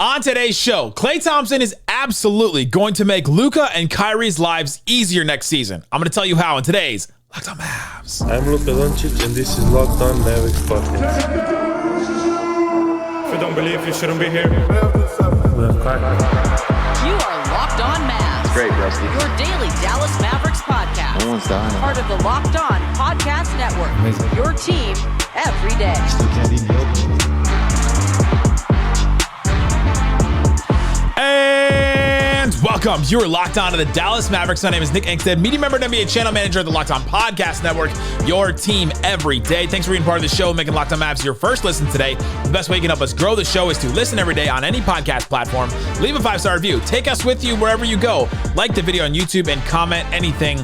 On today's show, Klay Thompson is absolutely going to make Luka and Kyrie's lives easier next season. I'm going to tell you how in today's Locked On Mavs. I'm Luka Doncic and this is Locked On Mavericks podcast. If you don't believe, you shouldn't be here. You are Locked On Mavs. Great, Rusty. Your daily Dallas Mavericks podcast. No one's dying. Part of the Locked On Podcast Network. Amazing. Your team every day. Still can't even be open. And welcome. You are locked on to the Dallas Mavericks. My name is Nick Angstadt, media member and NBA channel manager of the Locked On Podcast Network. Your team every day. Thanks for being part of the show, making Locked On Mavs your first listen today. The best way you can help us grow the show is to listen every day on any podcast platform. Leave a 5-star review. Take us with you wherever you go. Like the video on YouTube and comment anything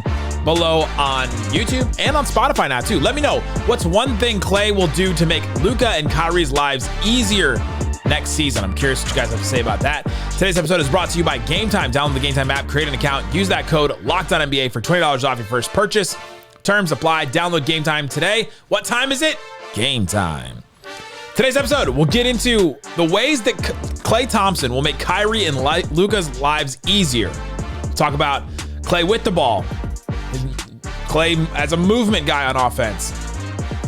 below on YouTube and on Spotify now too. Let me know what's one thing Klay will do to make Luka and Kyrie's lives easier next season. I'm curious what you guys have to say about that. Today's episode is brought to you by Game Time. Download the Game Time app, create an account, use that code LOCKEDONNBA for $20 off your first purchase. Terms apply. Download Game Time today. What time is it? Game time. Today's episode, we'll get into the ways that Klay Thompson will make Kyrie and Luka's lives easier. We'll talk about Klay with the ball, Klay as a movement guy on offense,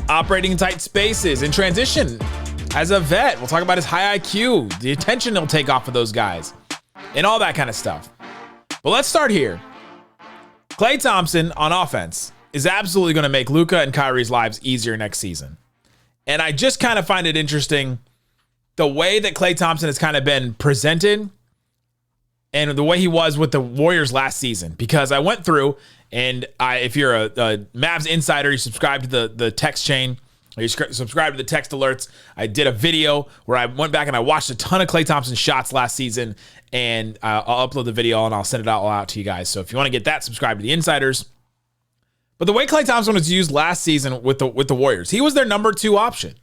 operating in tight spaces, in transition as a vet. We'll talk about his high IQ, the attention he'll take off of those guys, and all that kind of stuff. But let's start here. Klay Thompson on offense is absolutely going to make Luka and Kyrie's lives easier next season. And I just kind of find it interesting the way that Klay Thompson has kind of been presented and the way he was with the Warriors last season. Because I went through, and if you're a Mavs insider, you subscribe to the text chain, or you subscribe to the text alerts. I did a video where I went back and I watched a ton of Klay Thompson shots last season, and I'll upload the video and I'll send it all out to you guys. So if you want to get that, subscribe to the insiders. But the way Klay Thompson was used last season with the Warriors, he was their number 2 option.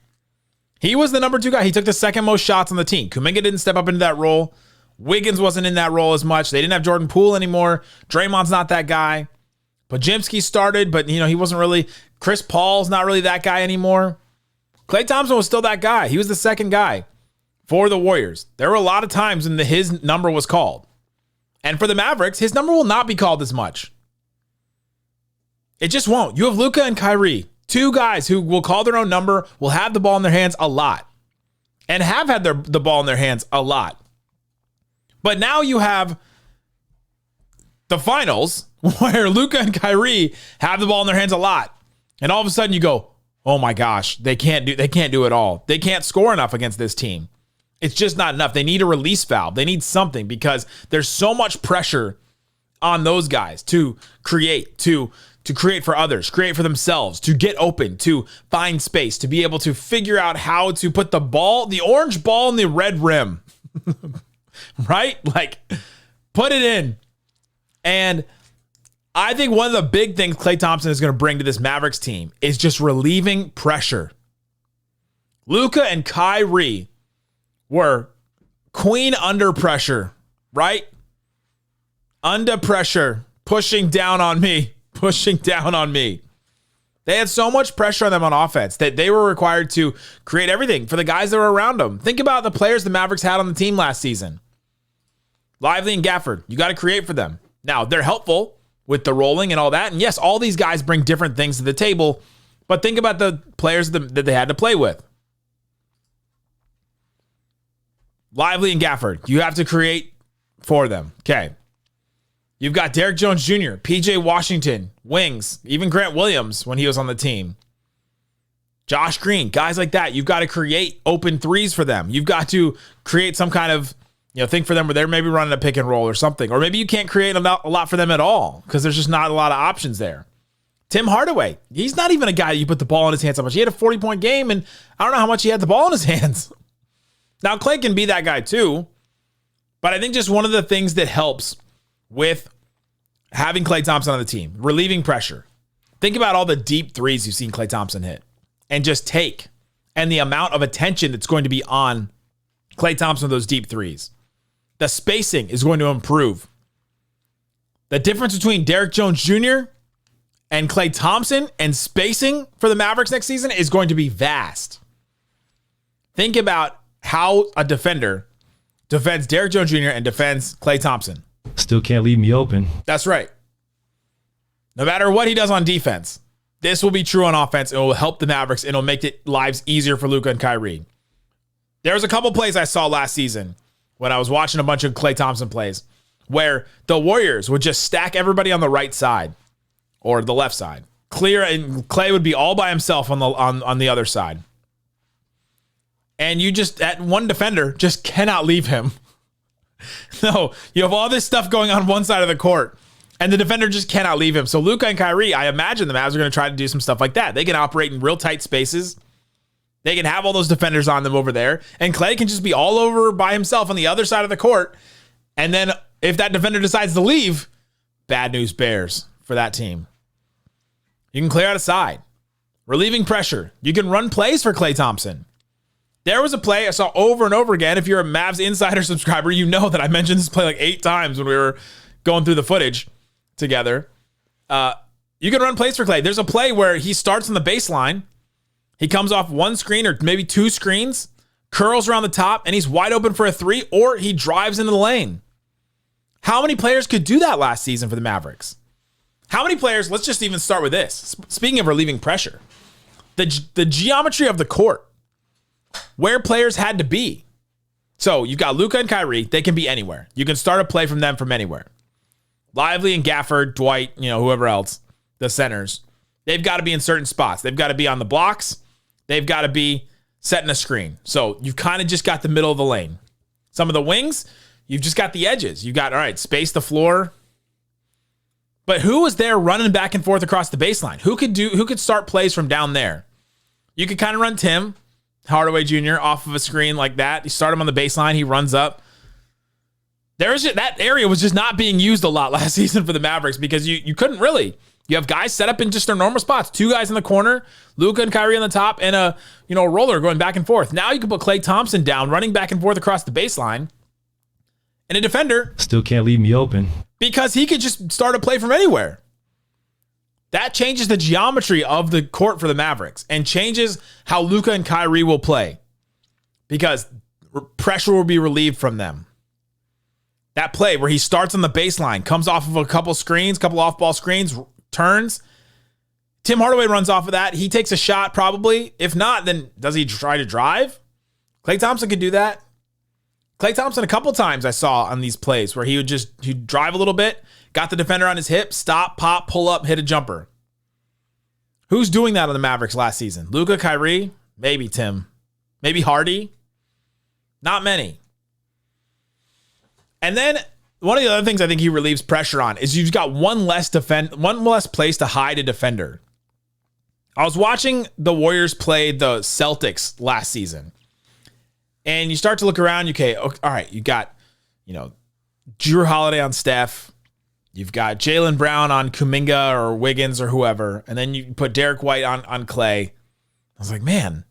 He was the number 2 guy. He took the second most shots on the team. Kuminga didn't step up into that role. Wiggins wasn't in that role as much. They didn't have Jordan Poole anymore. Draymond's not that guy. Podziemski started, but he wasn't really. Chris Paul's not really that guy anymore. Klay Thompson was still that guy. He was the second guy for the Warriors. There were a lot of times when his number was called. And for the Mavericks, his number will not be called as much. It just won't. You have Luka and Kyrie, 2 guys who will call their own number, will have the ball in their hands a lot, and have had the ball in their hands a lot. But now you have the finals where Luka and Kyrie have the ball in their hands a lot. And all of a sudden you go, oh my gosh, they can't do it all. They can't score enough against this team. It's just not enough. They need a release valve. They need something because there's so much pressure on those guys to create, to create for others, create for themselves, to get open, to find space, to be able to figure out how to put the orange ball in the red rim, right? Like, put it in. And I think one of the big things Klay Thompson is going to bring to this Mavericks team is just relieving pressure. Luka and Kyrie were queen under pressure, right? Under pressure, pushing down on me. They had so much pressure on them on offense that they were required to create everything for the guys that were around them. Think about the players the Mavericks had on the team last season. Lively and Gafford, you got to create for them. Now, they're helpful with the rolling and all that. And yes, all these guys bring different things to the table, but think about the players that they had to play with. Lively and Gafford, you have to create for them. Okay. You've got Derrick Jones Jr., PJ Washington, wings, even Grant Williams when he was on the team. Josh Green, guys like that. You've got to create open threes for them. You've got to create some kind of thing for them where they're maybe running a pick and roll or something. Or maybe you can't create a lot for them at all because there's just not a lot of options there. Tim Hardaway, he's not even a guy that you put the ball in his hands so much. He had a 40-point game, and I don't know how much he had the ball in his hands. Now, Klay can be that guy too, but I think just one of the things that helps with having Klay Thompson on the team, relieving pressure. Think about all the deep threes you've seen Klay Thompson hit and just take, and the amount of attention that's going to be on Klay Thompson with those deep threes. The spacing is going to improve. The difference between Derrick Jones Jr. and Klay Thompson and spacing for the Mavericks next season is going to be vast. Think about how a defender defends Derrick Jones Jr. and defends Klay Thompson. Still can't leave me open. That's right. No matter what he does on defense, this will be true on offense. It will help the Mavericks. It'll make it lives easier for Luka and Kyrie. There was a couple plays I saw last season when I was watching a bunch of Klay Thompson plays where the Warriors would just stack everybody on the right side or the left side. Clear, and Klay would be all by himself on the other side. And you just, at one defender, just cannot leave him. No, you have all this stuff going on one side of the court, and the defender just cannot leave him. So Luka and Kyrie, I imagine the Mavs are going to try to do some stuff like that. They can operate in real tight spaces. They can have all those defenders on them over there, and Klay can just be all over by himself on the other side of the court. And then if that defender decides to leave, bad news bears for that team. You can clear out a side. Relieving pressure. You can run plays for Klay Thompson. There was a play I saw over and over again. If you're a Mavs Insider subscriber, you know that I mentioned this play like 8 times when we were going through the footage together. You can run plays for Klay. There's a play where he starts on the baseline. He comes off one screen or maybe 2 screens, curls around the top, and he's wide open for a 3, or he drives into the lane. How many players could do that last season for the Mavericks? How many players, let's just even start with this. Speaking of relieving pressure, the geometry of the court, where players had to be. So you've got Luka and Kyrie. They can be anywhere. You can start a play from them from anywhere. Lively and Gafford, Dwight, whoever else, the centers, they've got to be in certain spots. They've got to be on the blocks. They've got to be setting a screen. So you've kind of just got the middle of the lane. Some of the wings, you've just got the edges. You got, all right, space the floor. But who was there running back and forth across the baseline? Who could start plays from down there? You could kind of run Tim Hardaway Jr. off of a screen like that. You start him on the baseline. He runs up. That area was just not being used a lot last season for the Mavericks because you couldn't really. You have guys set up in just their normal spots. 2 guys in the corner, Luka and Kyrie on the top, and a roller going back and forth. Now you can put Klay Thompson down, running back and forth across the baseline, and a defender still can't leave me open because he could just start a play from anywhere. That changes the geometry of the court for the Mavericks and changes how Luka and Kyrie will play because pressure will be relieved from them. That play where he starts on the baseline, comes off of a couple screens, couple off-ball screens, turns. Tim Hardaway runs off of that. He takes a shot probably. If not, then does he try to drive? Klay Thompson could do that. Klay Thompson a couple times I saw on these plays where he'd drive a little bit, got the defender on his hip, stop, pop, pull up, hit a jumper. Who's doing that on the Mavericks last season? Luka, Kyrie? Maybe Tim. Maybe Hardy? Not many. And then one of the other things I think he relieves pressure on is you've got one less place to hide a defender. I was watching the Warriors play the Celtics last season. And you start to look around, okay, all right, you got, Jrue Holiday on Steph. You've got Jaylen Brown on Kuminga or Wiggins or whoever. And then you put Derek White on Klay. I was like, man,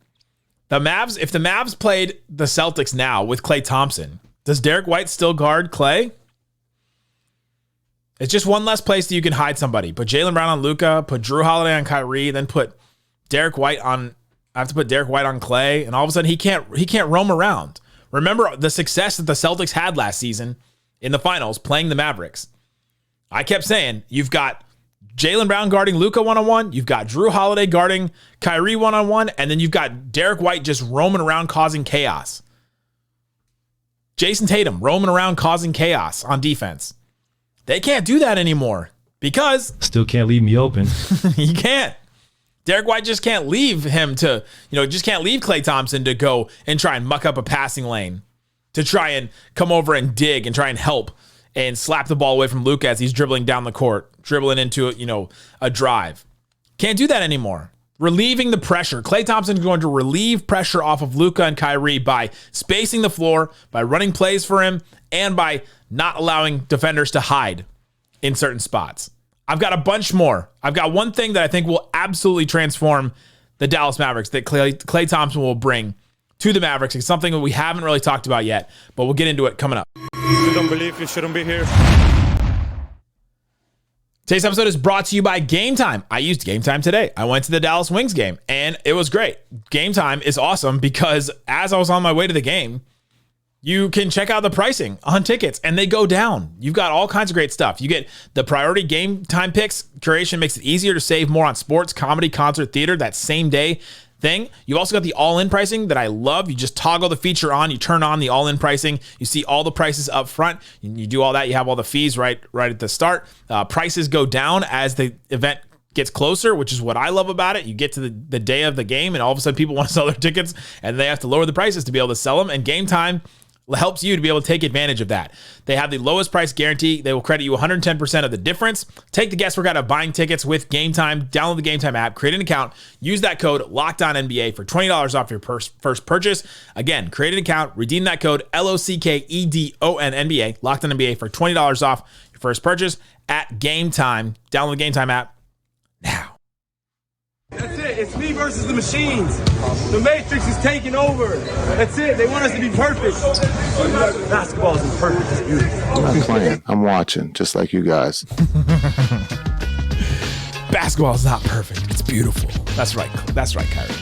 if the Mavs played the Celtics now with Klay Thompson, does Derek White still guard Klay? It's just one less place that you can hide somebody. Put Jaylen Brown on Luka, put Jrue Holiday on Kyrie, then put Derek White on. I have to put Derek White on Klay, and all of a sudden he can't roam around. Remember the success that the Celtics had last season in the finals playing the Mavericks. I kept saying you've got Jaylen Brown guarding Luka one-on-one, you've got Jrue Holiday guarding Kyrie one-on-one, and then you've got Derek White just roaming around causing chaos. Jason Tatum roaming around causing chaos on defense. They can't do that anymore because still can't leave me open. You can't. Derek White just can't leave him to, just can't leave Klay Thompson to go and try and muck up a passing lane, to try and come over and dig and try and help and slap the ball away from Luka as he's dribbling down the court, dribbling into, a drive. Can't do that anymore. Relieving the pressure. Klay Thompson is going to relieve pressure off of Luka and Kyrie by spacing the floor, by running plays for him, and by not allowing defenders to hide in certain spots. I've got a bunch more. I've got one thing that I think will absolutely transform the Dallas Mavericks that Klay Thompson will bring to the Mavericks. It's something that we haven't really talked about yet, but we'll get into it coming up. If you don't believe, you shouldn't be here. Today's episode is brought to you by Game Time. I used Game Time today. I went to the Dallas Wings game, and it was great. Game Time is awesome because as I was on my way to the game, You can check out the pricing on tickets and they go down. You've got all kinds of great stuff. You get the priority game time picks. Curation makes it easier to save more on sports, comedy, concert, theater, that same day thing. You've also got the all-in pricing that I love. You just toggle the feature on, you turn on the all-in pricing. You see all the prices up front. You do all that. You have all the fees right at the start. Prices go down as the event gets closer, which is what I love about it. You get to the day of the game and all of a sudden people want to sell their tickets and they have to lower the prices to be able to sell them. And Game Time helps you to be able to take advantage of that. They have the lowest price guarantee. They will credit you 110% of the difference. Take the guesswork out of buying tickets with Game Time. Download the Game Time app, create an account, use that code LOCKEDONNBA for $20 off your first purchase. Again, create an account, redeem that code LOCKEDONNBA, LOCKEDONNBA for $20 off your first purchase at Game Time. Download the Game Time app now. That's it. It's me versus the machines. The Matrix is taking over. That's it. They want us to be perfect. Basketball isn't perfect. It's beautiful. I'm not playing. I'm watching, just like you guys. Basketball is not perfect. It's beautiful. That's right. That's right, Kyrie.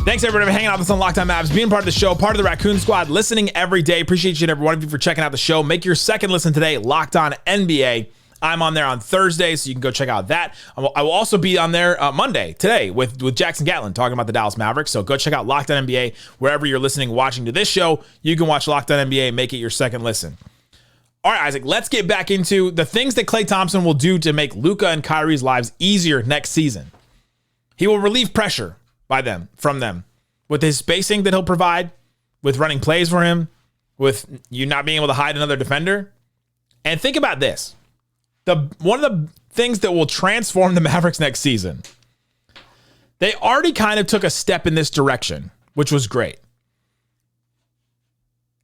Thanks, everybody, for hanging out with us on Locked On Mavs, being part of the show, part of the Raccoon Squad, listening every day. Appreciate each and every one of you for checking out the show. Make your second listen today, Locked On NBA. I'm on there on Thursday, so you can go check out that. I will also be on there Monday, today, with Jackson Gatlin talking about the Dallas Mavericks. So go check out Locked On NBA wherever you're listening, watching to this show. You can watch Locked On NBA and make it your second listen. All right, Isaac, let's get back into the things that Klay Thompson will do to make Luka and Kyrie's lives easier next season. He will relieve pressure from them with his spacing that he'll provide, with running plays for him, with you not being able to hide another defender. And think about this. One of the things that will transform the Mavericks next season, they already kind of took a step in this direction, which was great.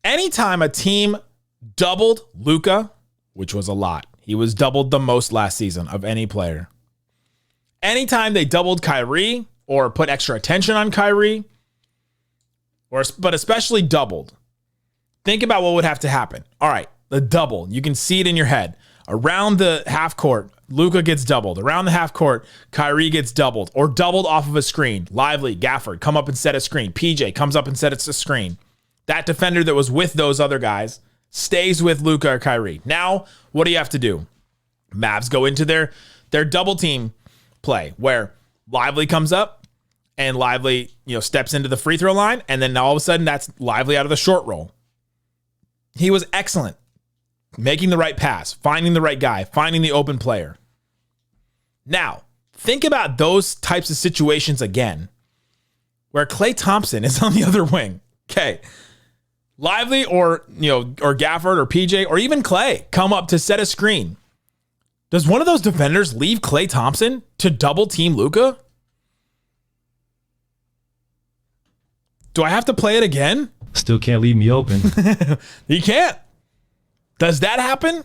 Anytime a team doubled Luka, which was a lot, he was doubled the most last season of any player. Anytime they doubled Kyrie or put extra attention on Kyrie, but especially doubled, think about what would have to happen. All right, the double, you can see it in your head. Around the half court, Luka gets doubled. Around the half court, Kyrie gets doubled or doubled off of a screen. Lively, Gafford, come up and set a screen. PJ comes up and sets a screen. That defender that was with those other guys stays with Luka or Kyrie. Now, what do you have to do? Mavs go into their double team play where Lively comes up and Lively, steps into the free throw line, and then all of a sudden that's Lively out of the short roll. He was excellent. Making the right pass, finding the right guy, finding the open player. Now, think about those types of situations again, where Klay Thompson is on the other wing. Okay. Lively or Gafford or PJ or even Klay come up to set a screen. Does one of those defenders leave Klay Thompson to double team Luka? Do I have to play it again? Still can't leave me open. He can't. Does that happen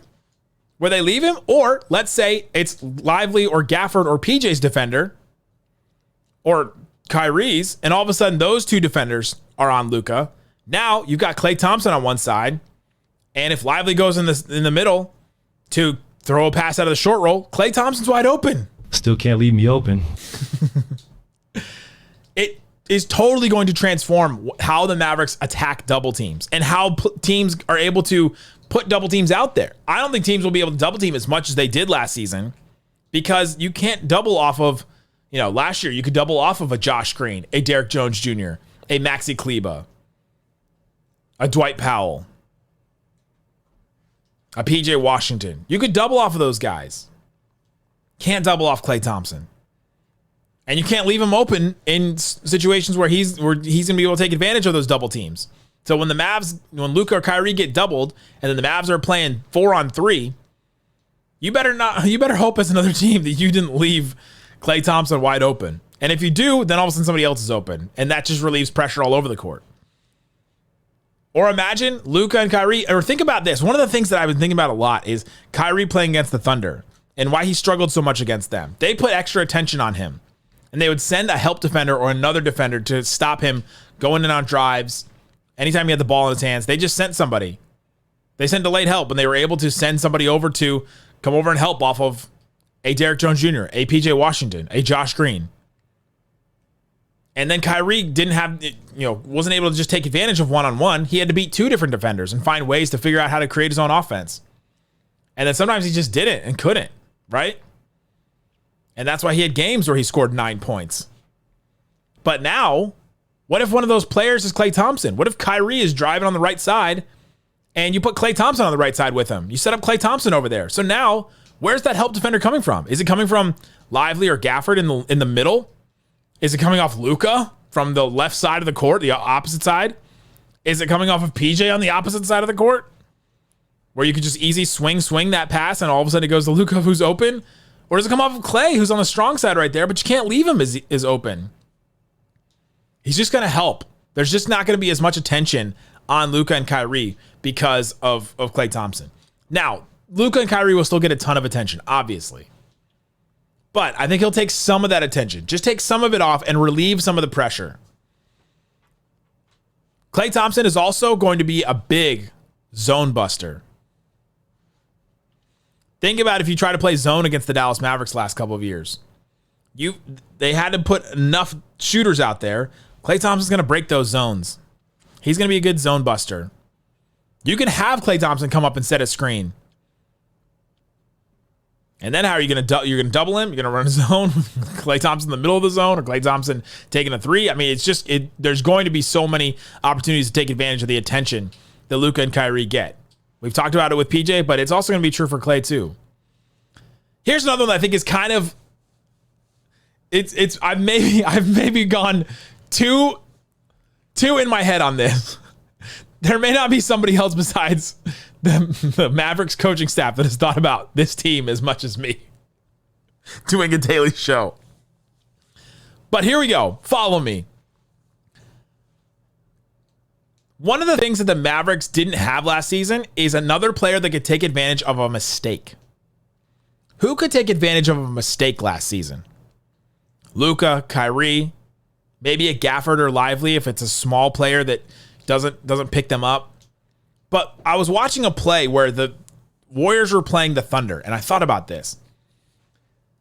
where they leave him? Or let's say it's Lively or Gafford or PJ's defender or Kyrie's, and all of a sudden those two defenders are on Luka. Now you've got Klay Thompson on one side, and if Lively goes in the middle to throw a pass out of the short roll, Klay Thompson's wide open. Still can't leave me open. It is totally going to transform how the Mavericks attack double teams and how teams are able to put double teams out there. I don't think teams will be able to double team as much as they did last season because you can't double off of, last year you could double off of a Josh Green, a Derek Jones Jr., a Maxi Kleba, a Dwight Powell, a PJ Washington. You could double off of those guys. Can't double off Klay Thompson. And you can't leave him open in situations where he's going to be able to take advantage of those double teams. So when Luka or Kyrie get doubled, and then the Mavs are playing 4-on-3, you better hope as another team that you didn't leave Klay Thompson wide open. And if you do, then all of a sudden somebody else is open, and that just relieves pressure all over the court. Or imagine Luka and Kyrie, or think about this. One of the things that I've been thinking about a lot is Kyrie playing against the Thunder and why he struggled so much against them. They put extra attention on him, and they would send a help defender or another defender to stop him going in on drives. Anytime he had the ball in his hands, they just sent somebody. They sent delayed help, and they were able to send somebody over to come over and help off of a Derek Jones Jr., a PJ Washington, a Josh Green. And then Kyrie wasn't able to just take advantage of one-on-one. He had to beat 2 different defenders and find ways to figure out how to create his own offense. And then sometimes he just didn't and couldn't, right? And that's why he had games where he scored 9 points. But now, what if one of those players is Klay Thompson? What if Kyrie is driving on the right side and you put Klay Thompson on the right side with him? You set up Klay Thompson over there. So now, where's that help defender coming from? Is it coming from Lively or Gafford in the middle? Is it coming off Luka from the left side of the court, the opposite side? Is it coming off of PJ on the opposite side of the court? Where you could just easy swing that pass and all of a sudden it goes to Luka who's open? Or does it come off of Klay who's on the strong side right there, but you can't leave him as is open? He's just going to help. There's just not going to be as much attention on Luka and Kyrie because of Klay Thompson. Now, Luka and Kyrie will still get a ton of attention, obviously. But I think he'll take some of that attention. Just take some of it off and relieve some of the pressure. Klay Thompson is also going to be a big zone buster. Think about if you try to play zone against the Dallas Mavericks last couple of years. They had to put enough shooters out there. Klay Thompson's going to break those zones. He's going to be a good zone buster. You can have Klay Thompson come up and set a screen. And then how are you going to you're going to double him? You're going to run a zone with Klay Thompson in the middle of the zone or Klay Thompson taking a 3? I mean, there's going to be so many opportunities to take advantage of the attention that Luka and Kyrie get. We've talked about it with PJ, but it's also going to be true for Klay too. Here's another one that I think is kind of I've maybe gone too in my head on this. There may not be somebody else besides the Mavericks coaching staff that has thought about this team as much as me doing a daily show. But here we go. Follow me. One of the things that the Mavericks didn't have last season is another player that could take advantage of a mistake. Who could take advantage of a mistake last season? Luka, Kyrie, maybe a Gafford or Lively if it's a small player that doesn't pick them up. But I was watching a play where the Warriors were playing the Thunder, and I thought about this.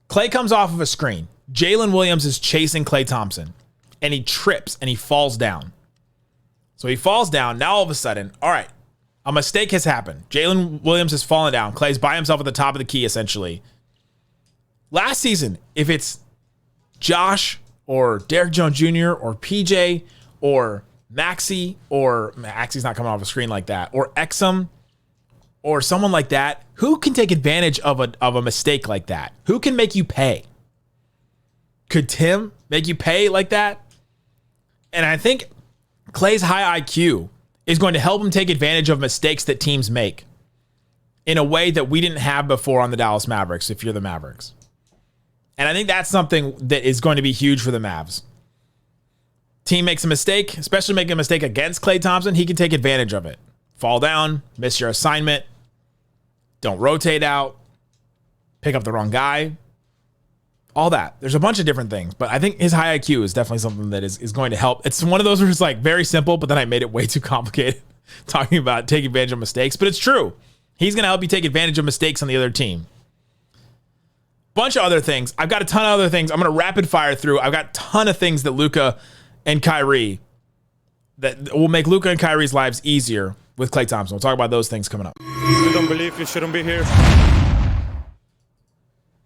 Klay comes off of a screen. Jalen Williams is chasing Klay Thompson, and he trips, and he falls down. So he falls down. Now all of a sudden, all right, a mistake has happened. Jalen Williams has fallen down. Klay's by himself at the top of the key, essentially. Last season, if it's Josh or Derek Jones Jr. or PJ or Maxey's not coming off a screen like that, or Exum or someone like that, who can take advantage of a mistake like that? Who can make you pay? Could Tim make you pay like that? And I think Klay's high IQ is going to help him take advantage of mistakes that teams make in a way that we didn't have before on the Dallas Mavericks, if you're the Mavericks. And I think that's something that is going to be huge for the Mavs. Team makes a mistake, especially making a mistake against Klay Thompson, he can take advantage of it. Fall down, miss your assignment, don't rotate out, pick up the wrong guy, all that. There's a bunch of different things, but I think his high IQ is definitely something that is going to help. It's one of those where it's like very simple, but then I made it way too complicated talking about taking advantage of mistakes, but it's true. He's going to help you take advantage of mistakes on the other team. Bunch of other things. I've got a ton of other things. I'm going to rapid fire through. I've got a ton of things that Luka and Kyrie that will make Luka and Kyrie's lives easier with Klay Thompson. We'll talk about those things coming up. If you don't believe, you shouldn't be here.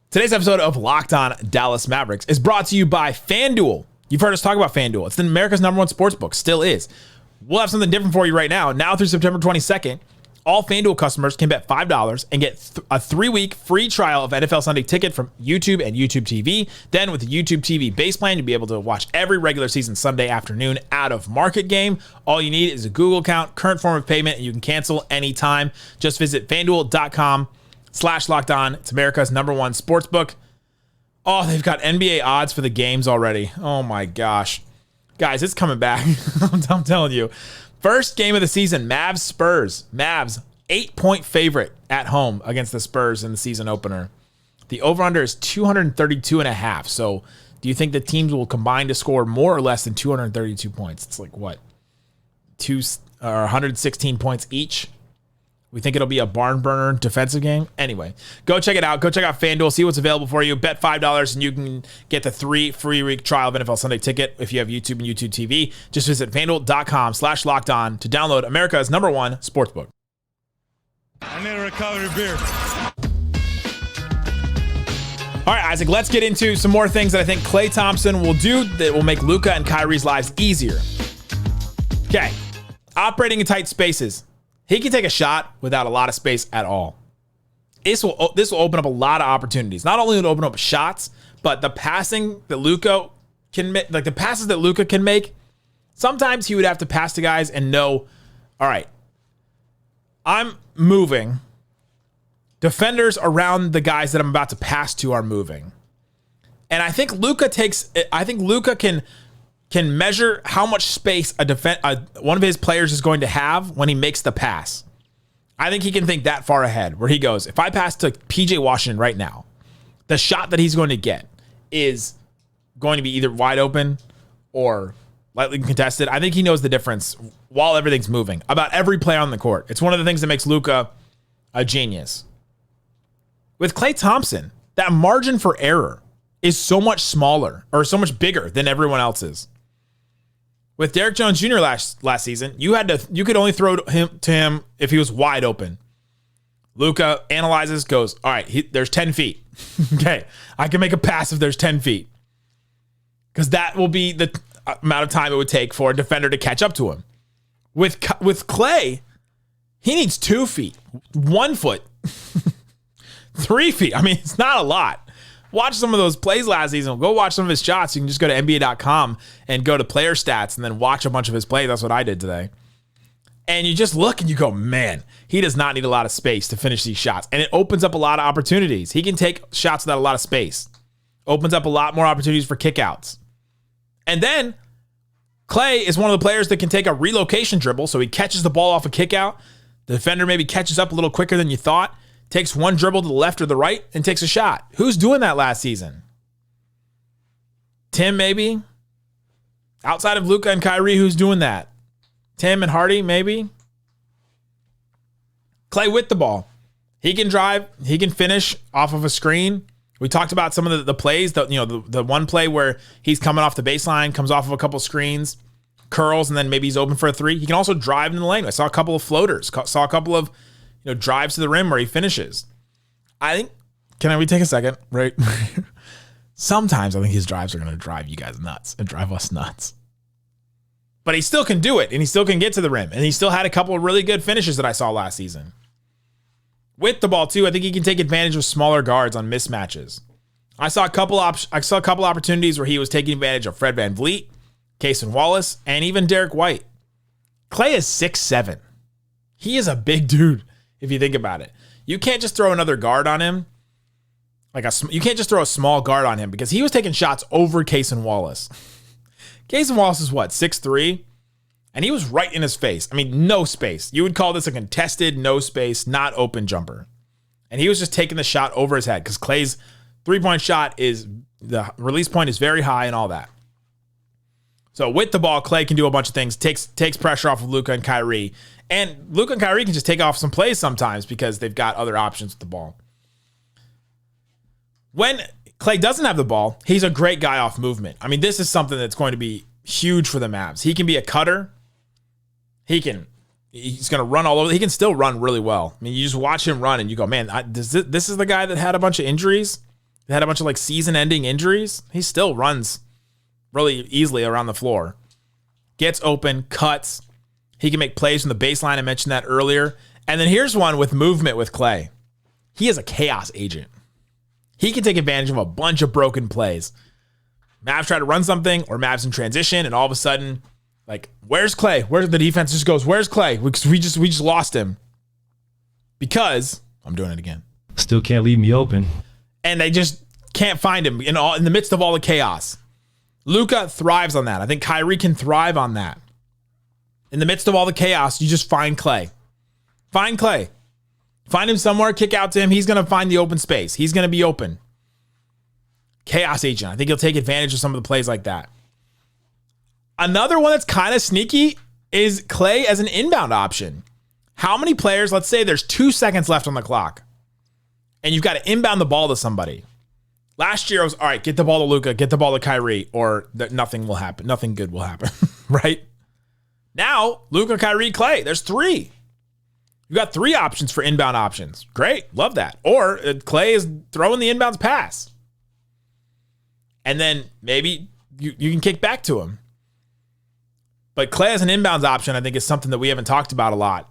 Today's episode of Locked On Dallas Mavericks is brought to you by FanDuel. You've heard us talk about FanDuel. It's America's #1 sportsbook. Still is. We'll have something different for you right now. Now through September 22nd, all FanDuel customers can bet $5 and get a 3-week free trial of NFL Sunday Ticket from YouTube and YouTube TV. Then with the YouTube TV base plan, you'll be able to watch every regular season Sunday afternoon out of market game. All you need is a Google account, current form of payment, and you can cancel anytime. Just visit FanDuel.com/lockedon. It's America's #1 sportsbook. Oh, they've got NBA odds for the games already. Oh my gosh. Guys, it's coming back. I'm telling you. First game of the season, Mavs Spurs. Mavs 8-point favorite at home against the Spurs in the season opener. The over-under is 232.5. So do you think the teams will combine to score more or less than 232 points? It's like what? 116 points each? We think it'll be a barn burner defensive game. Anyway, go check it out. Go check out FanDuel. See what's available for you. Bet $5 and you can get the 3 free week trial of NFL Sunday Ticket if you have YouTube and YouTube TV. Just visit FanDuel.com/lockedon to download America's #1 sportsbook. I need a recovery beer. All right, Isaac, let's get into some more things that I think Klay Thompson will do that will make Luka and Kyrie's lives easier. Okay, operating in tight spaces. He can take a shot without a lot of space at all. This will open up a lot of opportunities. Not only will it open up shots, but the passing that Luka can make, like the passes that Luka can make, sometimes he would have to pass to guys and know, all right, I'm moving. Defenders around the guys that I'm about to pass to are moving. And I think Luka can measure how much space one of his players is going to have when he makes the pass. I think he can think that far ahead, where he goes, if I pass to PJ Washington right now, the shot that he's going to get is going to be either wide open or lightly contested. I think he knows the difference while everything's moving about every play on the court. It's one of the things that makes Luka a genius. With Klay Thompson, that margin for error is so much smaller or so much bigger than everyone else's. With Derrick Jones Jr. last season, you could only throw to him if he was wide open. Luka analyzes, goes, all right, there's 10 feet. Okay, I can make a pass if there's 10 feet. Because that will be the amount of time it would take for a defender to catch up to him. With Klay, he needs 2 feet, 1 foot, 3 feet. I mean, it's not a lot. Watch some of those plays last season. Go watch some of his shots. You can just go to NBA.com and go to player stats and then watch a bunch of his plays. That's what I did today. And you just look and you go, man, he does not need a lot of space to finish these shots. And it opens up a lot of opportunities. He can take shots without a lot of space. Opens up a lot more opportunities for kickouts. And then Klay is one of the players that can take a relocation dribble. So he catches the ball off a kickout. The defender maybe catches up a little quicker than you thought. Takes one dribble to the left or the right and takes a shot. Who's doing that last season? Tim, maybe? Outside of Luka and Kyrie, who's doing that? Tim and Hardy, maybe? Klay with the ball. He can drive. He can finish off of a screen. We talked about some of the plays. The one play where he's coming off the baseline, comes off of a couple screens, curls, and then maybe he's open for a 3. He can also drive in the lane. I saw a couple of floaters. Saw a couple of drives to the rim where he finishes. I think, can we take a second, right? Sometimes I think his drives are going to drive you guys nuts and drive us nuts. But he still can do it, and he still can get to the rim, and he still had a couple of really good finishes that I saw last season. With the ball, too, I think he can take advantage of smaller guards on mismatches. I saw a couple opportunities where he was taking advantage of Fred VanVleet, Cason Wallace, and even Derek White. Klay is 6'7". He is a big dude. If you think about it, you can't just throw another guard on him. You can't just throw a small guard on him because he was taking shots over Cason Wallace. Cason Wallace is what, 6'3"? And he was right in his face. I mean, no space. You would call this a contested, no space, not open jumper. And he was just taking the shot over his head because Klay's 3-point shot the release point is very high and all that. So with the ball, Klay can do a bunch of things, takes pressure off of Luka and Kyrie. And Luka and Kyrie can just take off some plays sometimes because they've got other options with the ball. When Klay doesn't have the ball, he's a great guy off movement. I mean, this is something that's going to be huge for the Mavs. He can be a cutter. He's going to run all over. He can still run really well. I mean, you just watch him run and you go, man, this is the guy that had a bunch of injuries, that had a bunch of season-ending injuries. He still runs really easily around the floor. Gets open, cuts. He can make plays from the baseline. I mentioned that earlier. And then here's one with movement with Klay. He is a chaos agent. He can take advantage of a bunch of broken plays. Mavs try to run something or Mavs in transition, and all of a sudden, where's Klay? Where the defense just goes, where's Klay? Because we just lost him. Because I'm doing it again. Still can't leave me open. And they just can't find him in the midst of all the chaos. Luka thrives on that. I think Kyrie can thrive on that. In the midst of all the chaos, you just find Klay. Find Klay. Find him somewhere, kick out to him. He's going to find the open space. He's going to be open. Chaos agent. I think he'll take advantage of some of the plays like that. Another one that's kind of sneaky is Klay as an inbound option. How many players, let's say there's 2 seconds left on the clock, and you've got to inbound the ball to somebody. Last year, it was, all right, get the ball to Luka, get the ball to Kyrie, or nothing will happen. Nothing good will happen, right? Now, Luka, Kyrie, Klay, there's 3. You got 3 options for inbound options. Great, love that. Or Klay is throwing the inbounds pass. And then maybe you can kick back to him. But Klay as an inbounds option, I think, is something that we haven't talked about a lot,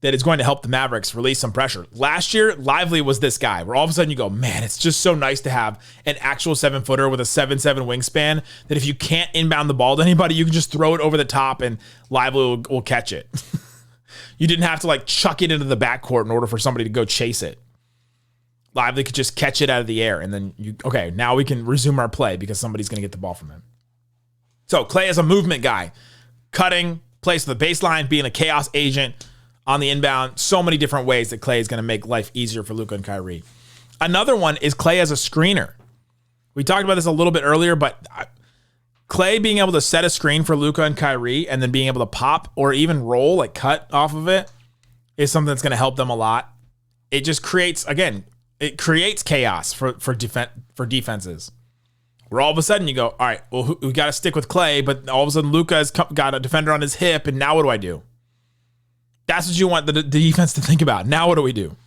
that is going to help the Mavericks release some pressure. Last year, Lively was this guy where all of a sudden you go, man, it's just so nice to have an actual 7-footer with a 7'7" wingspan that if you can't inbound the ball to anybody, you can just throw it over the top and Lively will catch it. You didn't have to like chuck it into the backcourt in order for somebody to go chase it. Lively could just catch it out of the air, and then okay, now we can resume our play because somebody's going to get the ball from him. So Klay is a movement guy, cutting, plays to the baseline, being a chaos agent on the inbound. So many different ways that Klay is going to make life easier for Luka and Kyrie. Another one is Klay as a screener. We talked about this a little bit earlier, but Klay being able to set a screen for Luka and Kyrie and then being able to pop or even roll, like cut off of it, is something that's going to help them a lot. It just creates, again, it creates chaos for defenses. Where all of a sudden you go, all right, well, we got to stick with Klay, but all of a sudden Luka has got a defender on his hip, and now what do I do? That's what you want the defense to think about. Now what do we do?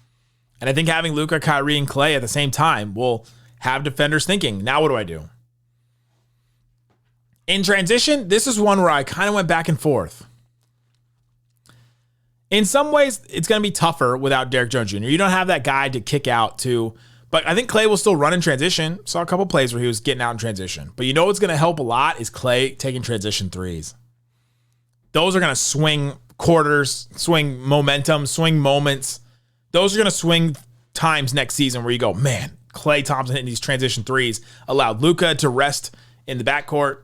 And I think having Luka, Kyrie, and Klay at the same time will have defenders thinking, now what do I do? In transition, this is one where I kind of went back and forth. In some ways, it's going to be tougher without Derrick Jones Jr. You don't have that guy to kick out to, but I think Klay will still run in transition. Saw a couple plays where he was getting out in transition. But you know what's going to help a lot is Klay taking transition threes. Those are going to swing quarters, swing momentum, swing moments. Those are going to swing times next season where you go, man, Klay Thompson hitting these transition threes allowed Luka to rest in the backcourt.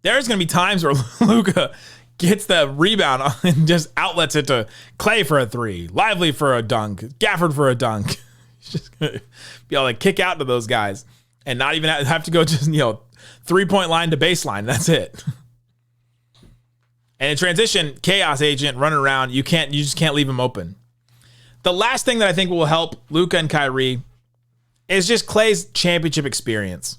There's going to be times where Luka gets the rebound and just outlets it to Klay for a 3, Lively for a dunk, Gafford for a dunk. He's just going to be able to kick out to those guys and not even have to go just, 3-point line to baseline. That's it. And in transition, chaos agent running around, you just can't leave him open. The last thing that I think will help Luka and Kyrie is just Klay's championship experience.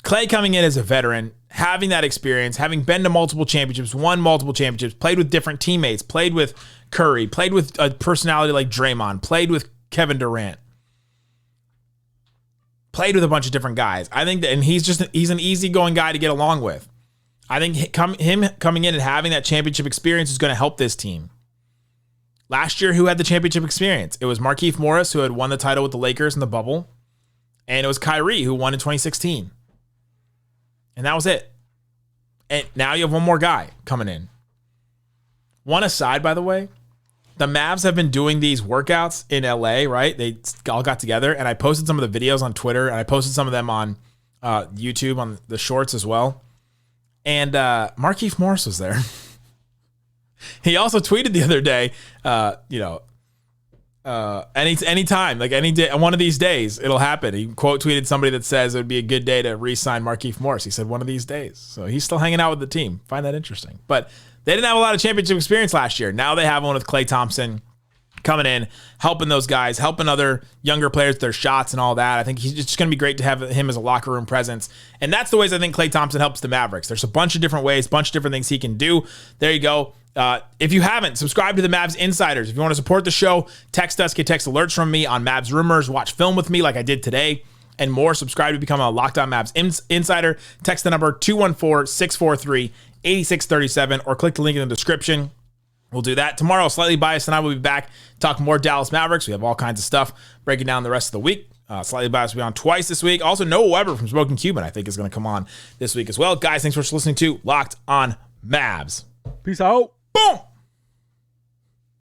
Klay coming in as a veteran, having that experience, having been to multiple championships, won multiple championships, played with different teammates, played with Curry, played with a personality like Draymond, played with Kevin Durant, played with a bunch of different guys. I think that, and he's an easygoing guy to get along with. I think him coming in and having that championship experience is going to help this team. Last year, who had the championship experience? It was Markieff Morris, who had won the title with the Lakers in the bubble, and it was Kyrie, who won in 2016. And that was it. And now you have one more guy coming in. One aside, by the way, the Mavs have been doing these workouts in LA, right? They all got together, and I posted some of the videos on Twitter, and I posted some of them on YouTube on the shorts as well. And Markieff Morris was there. He also tweeted the other day, anytime, like any day, one of these days, it'll happen. He quote tweeted somebody that says it would be a good day to re-sign Markieff Morris. He said one of these days. So he's still hanging out with the team. Find that interesting. But they didn't have a lot of championship experience last year. Now they have one with Klay Thompson coming in, helping those guys, helping other younger players with their shots and all that. I think he's just going to be great to have him as a locker room presence. And that's the ways I think Klay Thompson helps the Mavericks. There's a bunch of different ways, bunch of different things he can do. There you go. If you haven't, subscribe to the Mavs Insiders. If you want to support the show, text us, get text alerts from me on Mavs rumors, watch film with me like I did today, and more. Subscribe to become a Locked On Mavs Insider. Text the number 214-643-8637 or click the link in the description. We'll do that. Tomorrow, Slightly Biased and I will be back, talk more Dallas Mavericks. We have all kinds of stuff breaking down the rest of the week. Slightly Biased will be on twice this week. Also, Noah Weber from Smoking Cuban, I think, is going to come on this week as well. Guys, thanks for listening to Locked On Mavs. Peace out. Boom!